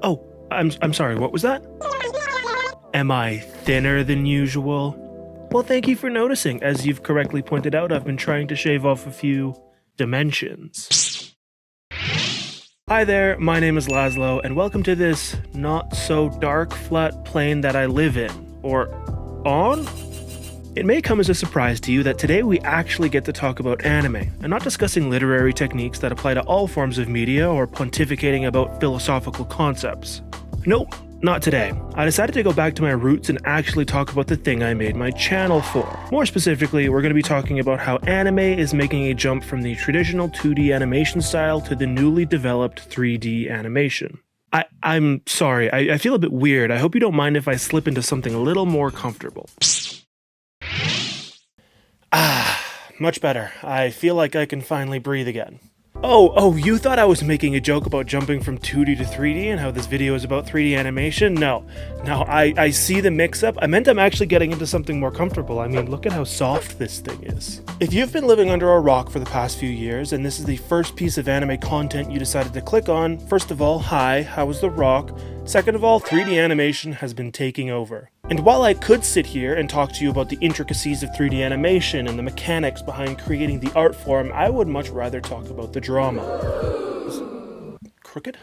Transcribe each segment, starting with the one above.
Oh, I'm sorry, what was that? Am I thinner than usual? Well, thank you for noticing. As you've correctly pointed out, I've been trying to shave off a few dimensions. Hi there, my name is Laszlo, and welcome to this not-so-dark flat plane that I live in. Or on? It may come as a surprise to you that today we actually get to talk about anime, and not discussing literary techniques that apply to all forms of media or pontificating about philosophical concepts. Nope, not today. I decided to go back to my roots and actually talk about the thing I made my channel for. More specifically, we're going to be talking about how anime is making a jump from the traditional 2D animation style to the newly developed 3D animation. I'm sorry, I feel a bit weird. I hope you don't mind if I slip into something a little more comfortable. Much better. I feel like I can finally breathe again. Oh, you thought I was making a joke about jumping from 2D to 3D and how this video is about 3D animation? No, I see the mix-up. I meant I'm actually getting into something more comfortable. I mean, look at how soft this thing is. If you've been living under a rock for the past few years, and this is the first piece of anime content you decided to click on, first of all, hi, how was the rock? Second of all, 3D animation has been taking over. And while I could sit here and talk to you about the intricacies of 3D animation and the mechanics behind creating the art form, I would much rather talk about the drama. Is it crooked?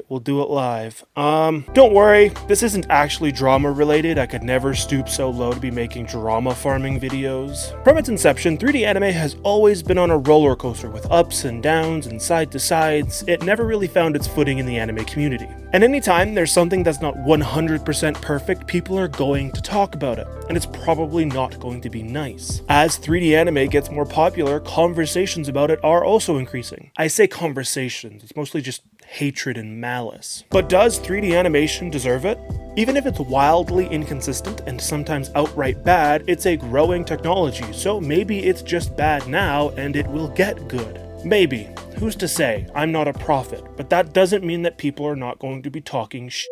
We'll do it live. Don't worry, this isn't actually drama related. I could never stoop so low to be making drama farming videos. From its inception, 3D anime has always been on a roller coaster with ups and downs and side to sides. It never really found its footing in the anime community. And anytime there's something that's not 100% perfect, people are going to talk about it. And it's probably not going to be nice. As 3D anime gets more popular, conversations about it are also increasing. I say conversations, it's mostly just hatred and malice. But does 3D animation deserve it? Even if it's wildly inconsistent and sometimes outright bad, it's a growing technology, so maybe it's just bad now and it will get good. Maybe. Who's to say? I'm not a prophet, but that doesn't mean that people are not going to be talking shit.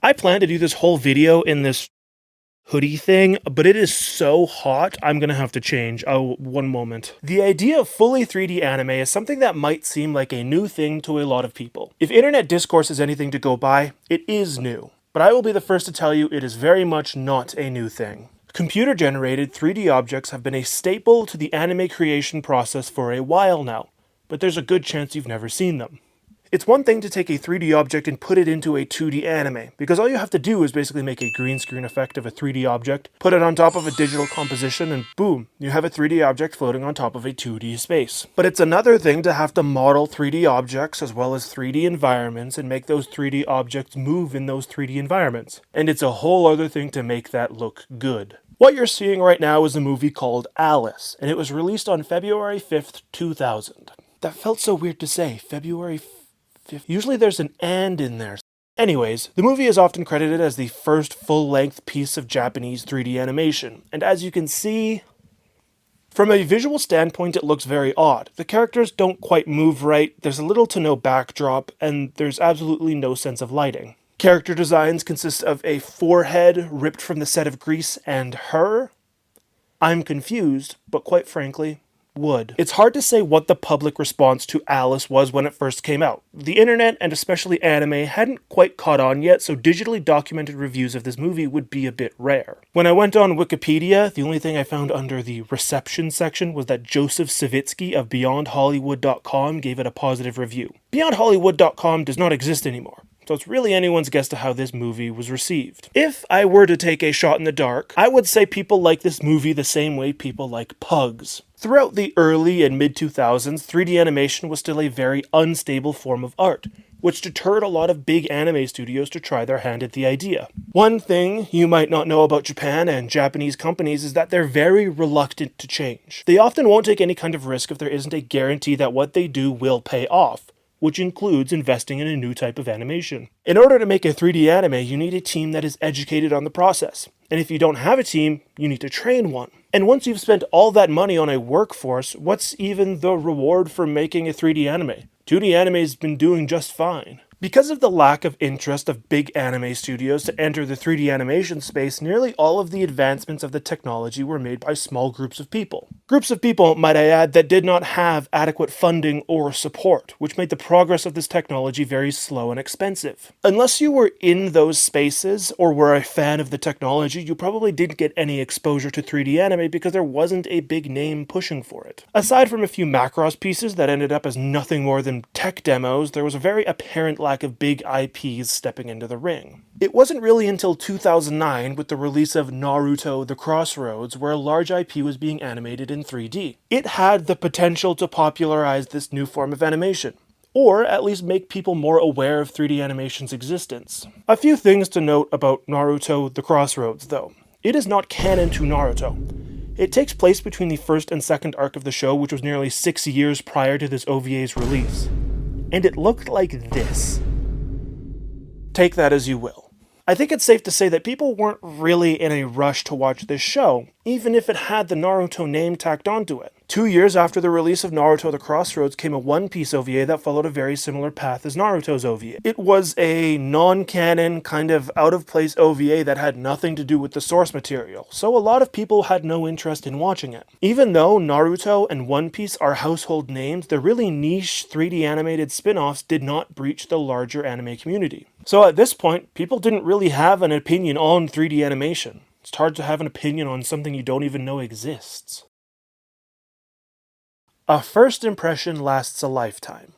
I plan to do this whole video in this hoodie thing, but it is so hot, I'm gonna have to change. Oh, one moment. The idea of fully 3D anime is something that might seem like a new thing to a lot of people. If internet discourse is anything to go by, it is new. But I will be the first to tell you it is very much not a new thing. Computer-generated 3D objects have been a staple to the anime creation process for a while now, but there's a good chance you've never seen them. It's one thing to take a 3D object and put it into a 2D anime, because all you have to do is basically make a green screen effect of a 3D object, put it on top of a digital composition, and boom, you have a 3D object floating on top of a 2D space. But it's another thing to have to model 3D objects as well as 3D environments and make those 3D objects move in those 3D environments. And it's a whole other thing to make that look good. What you're seeing right now is a movie called Alice, and it was released on February 5th, 2000. That felt so weird to say, February 5th. Usually there's an "and" in there. Anyways, the movie is often credited as the first full-length piece of Japanese 3D animation, and as you can see, from a visual standpoint it looks very odd. The characters don't quite move right, there's a little to no backdrop, and there's absolutely no sense of lighting. Character designs consist of a forehead ripped from the set of Grease and her. I'm confused, but quite frankly, would. It's hard to say what the public response to Alice was when it first came out. The internet, and especially anime, hadn't quite caught on yet, so digitally documented reviews of this movie would be a bit rare. When I went on Wikipedia, the only thing I found under the reception section was that Joseph Savitsky of BeyondHollywood.com gave it a positive review. BeyondHollywood.com does not exist anymore, so it's really anyone's guess to how this movie was received. If I were to take a shot in the dark, I would say people like this movie the same way people like Pugs. Throughout the early and mid-2000s, 3D animation was still a very unstable form of art, which deterred a lot of big anime studios to try their hand at the idea. One thing you might not know about Japan and Japanese companies is that they're very reluctant to change. They often won't take any kind of risk if there isn't a guarantee that what they do will pay off, which includes investing in a new type of animation. In order to make a 3D anime, you need a team that is educated on the process. And if you don't have a team, you need to train one. And once you've spent all that money on a workforce, what's even the reward for making a 3D anime? 2D anime's been doing just fine. Because of the lack of interest of big anime studios to enter the 3D animation space, nearly all of the advancements of the technology were made by small groups of people. Groups of people, might I add, that did not have adequate funding or support, which made the progress of this technology very slow and expensive. Unless you were in those spaces or were a fan of the technology, you probably didn't get any exposure to 3D anime because there wasn't a big name pushing for it. Aside from a few Macross pieces that ended up as nothing more than tech demos, there was a very apparent lack of big IPs stepping into the ring. It wasn't really until 2009, with the release of Naruto: The Crossroads, where a large IP was being animated in 3D. It had the potential to popularize this new form of animation, or at least make people more aware of 3D animation's existence. A few things to note about Naruto: The Crossroads, though. It is not canon to Naruto. It takes place between the first and second arc of the show, which was nearly 6 years prior to this OVA's release. And it looked like this. Take that as you will. I think it's safe to say that people weren't really in a rush to watch this show, even if it had the Naruto name tacked onto it. 2 years after the release of Naruto: The Crossroads came a One Piece OVA that followed a very similar path as Naruto's OVA. It was a non-canon, kind of out-of-place OVA that had nothing to do with the source material, so a lot of people had no interest in watching it. Even though Naruto and One Piece are household names, the really niche 3D animated spin-offs did not breach the larger anime community. So at this point, people didn't really have an opinion on 3D animation. It's hard to have an opinion on something you don't even know exists. A first impression lasts a lifetime.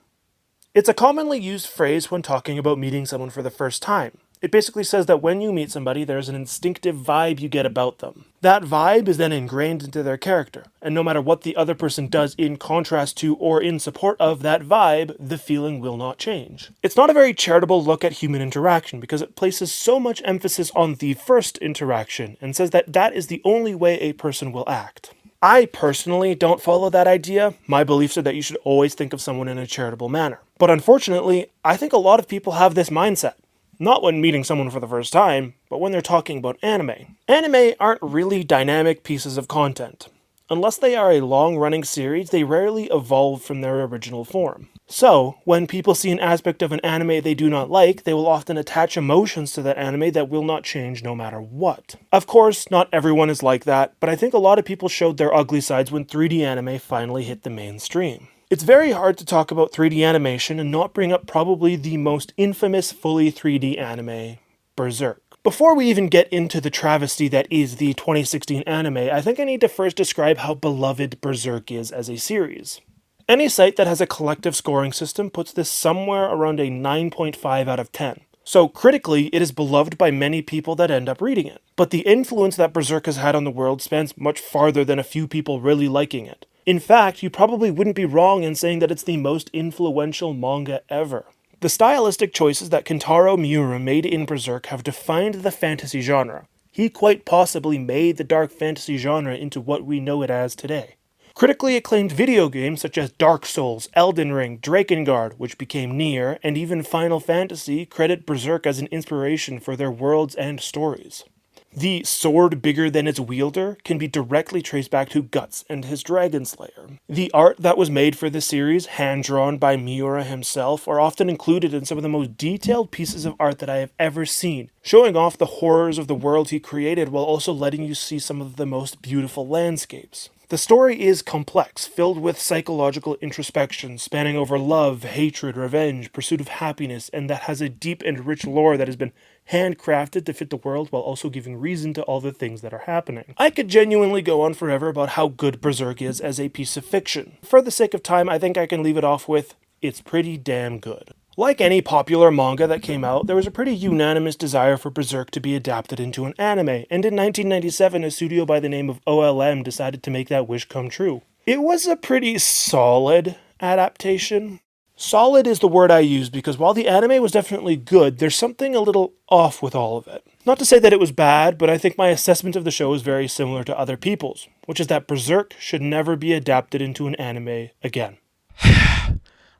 It's a commonly used phrase when talking about meeting someone for the first time. It basically says that when you meet somebody, there's an instinctive vibe you get about them. That vibe is then ingrained into their character, and no matter what the other person does in contrast to or in support of that vibe, the feeling will not change. It's not a very charitable look at human interaction because it places so much emphasis on the first interaction and says that that is the only way a person will act. I personally don't follow that idea. My beliefs are that you should always think of someone in a charitable manner. But unfortunately, I think a lot of people have this mindset. Not when meeting someone for the first time, but when they're talking about anime. Anime aren't really dynamic pieces of content. Unless they are a long-running series, they rarely evolve from their original form. So, when people see an aspect of an anime they do not like, they will often attach emotions to that anime that will not change no matter what. Of course, not everyone is like that, but I think a lot of people showed their ugly sides when 3D anime finally hit the mainstream. It's very hard to talk about 3D animation and not bring up probably the most infamous fully 3D anime, Berserk. Before we even get into the travesty that is the 2016 anime, I think I need to first describe how beloved Berserk is as a series. Any site that has a collective scoring system puts this somewhere around a 9.5 out of 10. So critically, it is beloved by many people that end up reading it. But the influence that Berserk has had on the world spans much farther than a few people really liking it. In fact, you probably wouldn't be wrong in saying that it's the most influential manga ever. The stylistic choices that Kentaro Miura made in Berserk have defined the fantasy genre. He quite possibly made the dark fantasy genre into what we know it as today. Critically acclaimed video games such as Dark Souls, Elden Ring, Drakengard, which became Nier, and even Final Fantasy credit Berserk as an inspiration for their worlds and stories. The sword bigger than its wielder can be directly traced back to Guts and his Dragon Slayer. The art that was made for the series, hand-drawn by Miura himself, are often included in some of the most detailed pieces of art that I have ever seen, showing off the horrors of the world he created while also letting you see some of the most beautiful landscapes. The story is complex, filled with psychological introspection, spanning over love, hatred, revenge, pursuit of happiness, and that has a deep and rich lore that has been handcrafted to fit the world while also giving reason to all the things that are happening. I could genuinely go on forever about how good Berserk is as a piece of fiction. For the sake of time, I think I can leave it off with, it's pretty damn good. Like any popular manga that came out, there was a pretty unanimous desire for Berserk to be adapted into an anime, and in 1997 a studio by the name of OLM decided to make that wish come true. It was a pretty solid adaptation. Solid is the word I use because while the anime was definitely good, there's something a little off with all of it. Not to say that it was bad, but I think my assessment of the show is very similar to other people's, which is that Berserk should never be adapted into an anime again.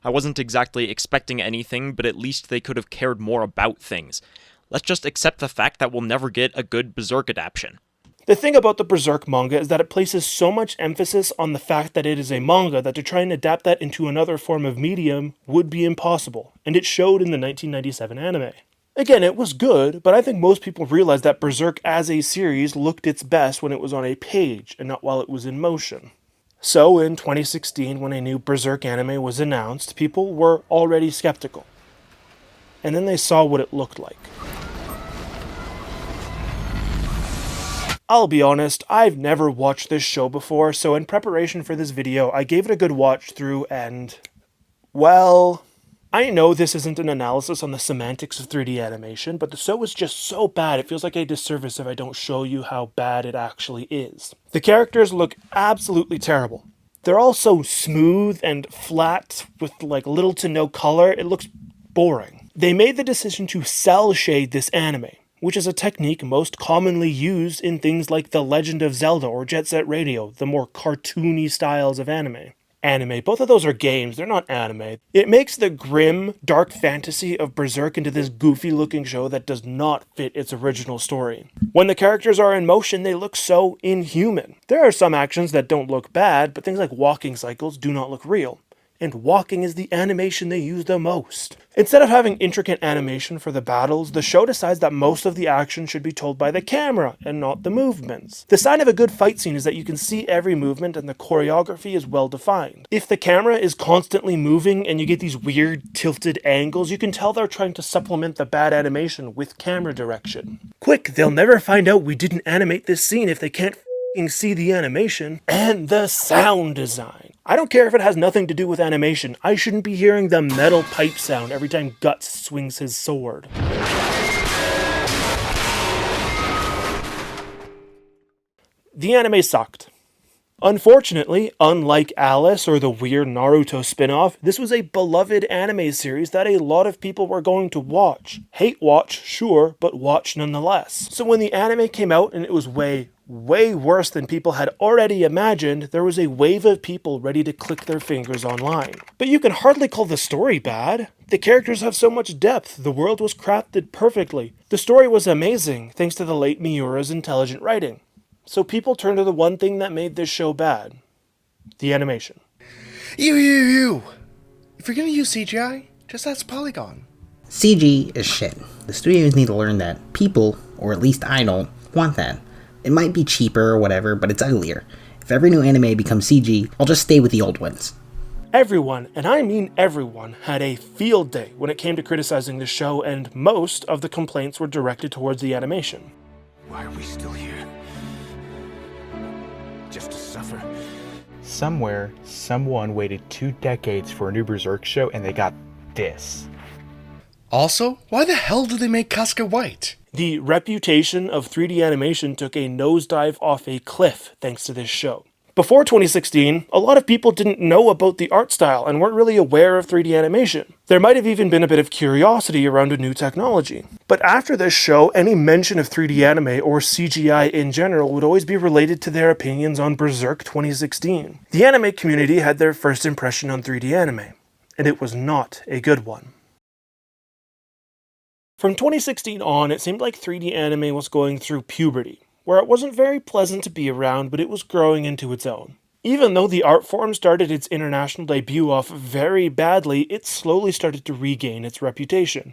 I wasn't exactly expecting anything, but at least they could have cared more about things. Let's just accept the fact that we'll never get a good Berserk adaptation. The thing about the Berserk manga is that it places so much emphasis on the fact that it is a manga that to try and adapt that into another form of medium would be impossible, and it showed in the 1997 anime. Again, it was good, but I think most people realized that Berserk as a series looked its best when it was on a page and not while it was in motion. So in 2016, when a new Berserk anime was announced, people were already skeptical. And then they saw what it looked like. I'll be honest, I've never watched this show before, so in preparation for this video, I gave it a good watch through and, well, I know this isn't an analysis on the semantics of 3D animation, but the show is just so bad it feels like a disservice if I don't show you how bad it actually is. The characters look absolutely terrible. They're all so smooth and flat with like little to no color, it looks boring. They made the decision to cel shade this anime, which is a technique most commonly used in things like The Legend of Zelda or Jet Set Radio, the more cartoony styles of anime. Both of those are games, they're not anime. It makes the grim, dark fantasy of Berserk into this goofy-looking show that does not fit its original story. When the characters are in motion, they look so inhuman. There are some actions that don't look bad, but things like walking cycles do not look real. And walking is the animation they use the most. Instead of having intricate animation for the battles, the show decides that most of the action should be told by the camera and not the movements. The sign of a good fight scene is that you can see every movement and the choreography is well defined. If the camera is constantly moving and you get these weird tilted angles, you can tell they're trying to supplement the bad animation with camera direction. Quick, they'll never find out we didn't animate this scene if they can't see the animation. And the sound design. I don't care if it has nothing to do with animation. I shouldn't be hearing the metal pipe sound every time Guts swings his sword. The anime sucked. Unfortunately, unlike Alice or the weird Naruto spin-off, this was a beloved anime series that a lot of people were going to watch. Hate watch, sure, but watch nonetheless. So when the anime came out and it was way worse than people had already imagined, there was a wave of people ready to click their fingers online. But you can hardly call the story bad. The characters have so much depth, the world was crafted perfectly. The story was amazing, thanks to the late Miura's intelligent writing. So people turn to the one thing that made this show bad. The animation. You! If you're gonna use CGI, just ask Polygon. CG is shit. The studios need to learn that people, or at least I don't, want that. It might be cheaper or whatever, but it's uglier. If every new anime becomes CG, I'll just stay with the old ones. Everyone, and I mean everyone, had a field day when it came to criticizing the show, and most of the complaints were directed towards the animation. Why are we still here? Just to suffer? Somewhere, someone waited 2 decades for a new Berserk show and they got this. Also, why the hell did they make Casca white? The reputation of 3D animation took a nosedive off a cliff thanks to this show. Before 2016, a lot of people didn't know about the art style and weren't really aware of 3D animation. There might have even been a bit of curiosity around a new technology. But after this show, any mention of 3D anime or CGI in general would always be related to their opinions on Berserk 2016. The anime community had their first impression on 3D anime, and it was not a good one. From 2016 on, it seemed like 3D anime was going through puberty, where it wasn't very pleasant to be around, but it was growing into its own. Even though the art form started its international debut off very badly, it slowly started to regain its reputation.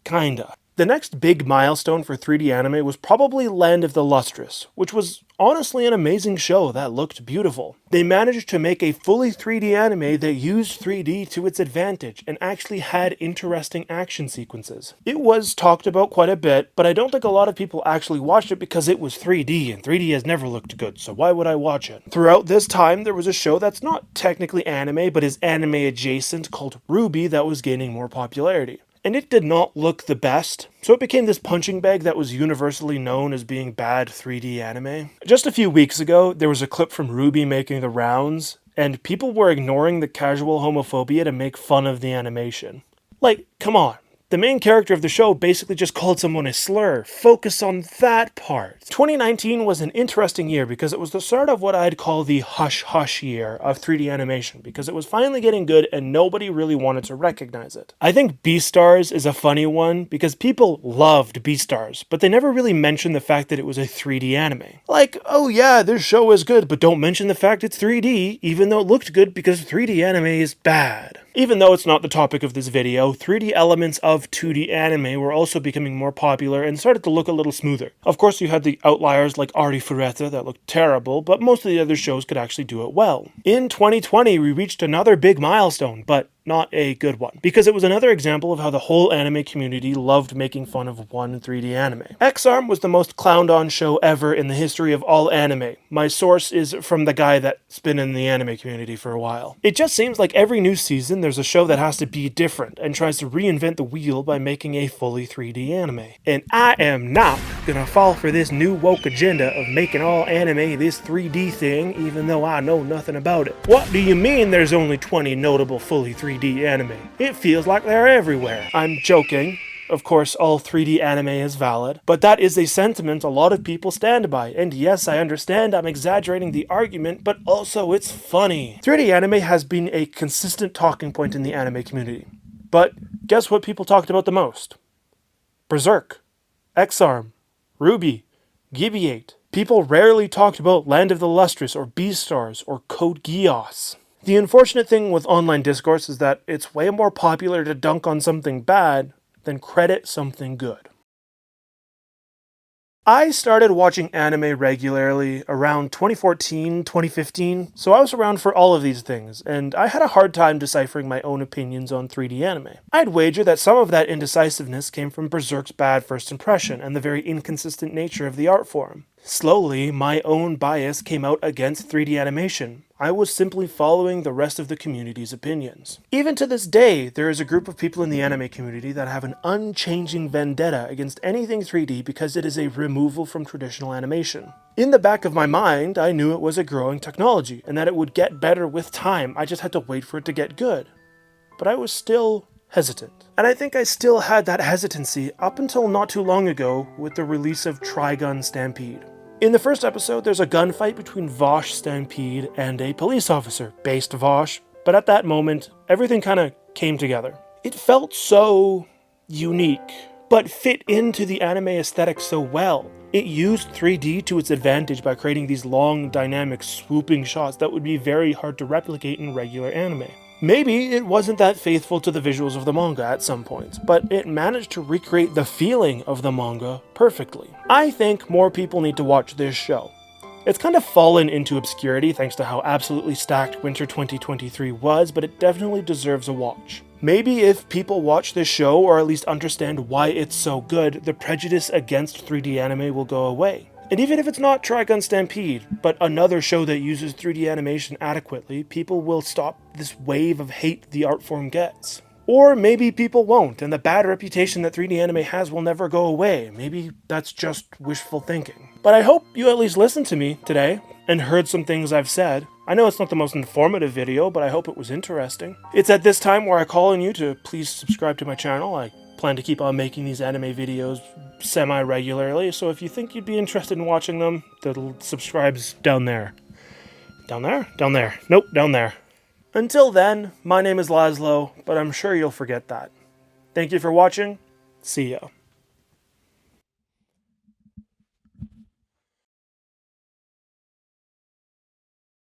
Kinda. The next big milestone for 3D anime was probably Land of the Lustrous, which was honestly an amazing show that looked beautiful. They managed to make a fully 3D anime that used 3D to its advantage and actually had interesting action sequences. It was talked about quite a bit, but I don't think a lot of people actually watched it because it was 3D, and 3D has never looked good, so why would I watch it? Throughout this time, there was a show that's not technically anime, but is anime adjacent called Ruby that was gaining more popularity. And it did not look the best, so it became this punching bag that was universally known as being bad 3D anime. Just a few weeks ago, there was a clip from Ruby making the rounds, and people were ignoring the casual homophobia to make fun of the animation. Like, come on, The main character of the show basically just called someone a slur. Focus on that part. 2019 was an interesting year because it was the start of what I'd call the hush-hush year of 3D animation, because it was finally getting good and nobody really wanted to recognize it. I think Beastars is a funny one because people loved Beastars, but they never really mentioned the fact that it was a 3D anime. Like, oh yeah, this show is good, but don't mention the fact it's 3D, even though it looked good, because 3D anime is bad. Even though it's not the topic of this video, 3D elements of 2D anime were also becoming more popular and started to look a little smoother. Of course, you had the outliers like Ari Fureta that looked terrible, but most of the other shows could actually do it well. In 2020, we reached another big milestone, but not a good one, because it was another example of how the whole anime community loved making fun of one 3D anime. X-Arm was the most clowned on show ever in the history of all anime. My source is from the guy that's been in the anime community for a while. It just seems like every new season there's a show that has to be different and tries to reinvent the wheel by making a fully 3D anime. And I am not gonna fall for this new woke agenda of making all anime this 3D thing, even though I know nothing about it. What do you mean there's only 20 notable fully 3D anime? It feels like they're everywhere. I'm joking. Of course, all 3D anime is valid, but that is a sentiment a lot of people stand by, and yes, I understand I'm exaggerating the argument, but also it's funny. 3D anime has been a consistent talking point in the anime community. But guess what people talked about the most? Berserk, X-Arm, Ruby, Gibi-8. People rarely talked about Land of the Lustrous or Beastars or Code Geass. The unfortunate thing with online discourse is that it's way more popular to dunk on something bad than credit something good. I started watching anime regularly around 2014, 2015, so I was around for all of these things, and I had a hard time deciphering my own opinions on 3D anime. I'd wager that some of that indecisiveness came from Berserk's bad first impression and the very inconsistent nature of the art form. Slowly, my own bias came out against 3D animation. I was simply following the rest of the community's opinions. Even to this day, there is a group of people in the anime community that have an unchanging vendetta against anything 3D because it is a removal from traditional animation. In the back of my mind, I knew it was a growing technology and that it would get better with time. I just had to wait for it to get good. But I was still hesitant. And I think I still had that hesitancy up until not too long ago with the release of Trigun Stampede. In the first episode, there's a gunfight between Vosh Stampede and a police officer, based Vosh, but at that moment, everything kind of came together. It felt so unique, but fit into the anime aesthetic so well. It used 3D to its advantage by creating these long, dynamic, swooping shots that would be very hard to replicate in regular anime. Maybe it wasn't that faithful to the visuals of the manga at some points, but it managed to recreate the feeling of the manga perfectly. I think more people need to watch this show. It's kind of fallen into obscurity thanks to how absolutely stacked Winter 2023 was, but it definitely deserves a watch. Maybe if people watch this show, or at least understand why it's so good, the prejudice against 3D anime will go away. And even if it's not Trigun Stampede, but another show that uses 3D animation adequately, people will stop this wave of hate the art form gets. Or maybe people won't, and the bad reputation that 3D anime has will never go away. Maybe that's just wishful thinking. But I hope you at least listened to me today and heard some things I've said. I know it's not the most informative video, but I hope it was interesting. It's at this time where I call on you to please subscribe to my channel. I plan to keep on making these anime videos semi-regularly, so if you think you'd be interested in watching them, the subscribe's down there. Down there? Down there. Nope, down there. Until then, my name is Laszlo, but I'm sure you'll forget that. Thank you for watching. See ya.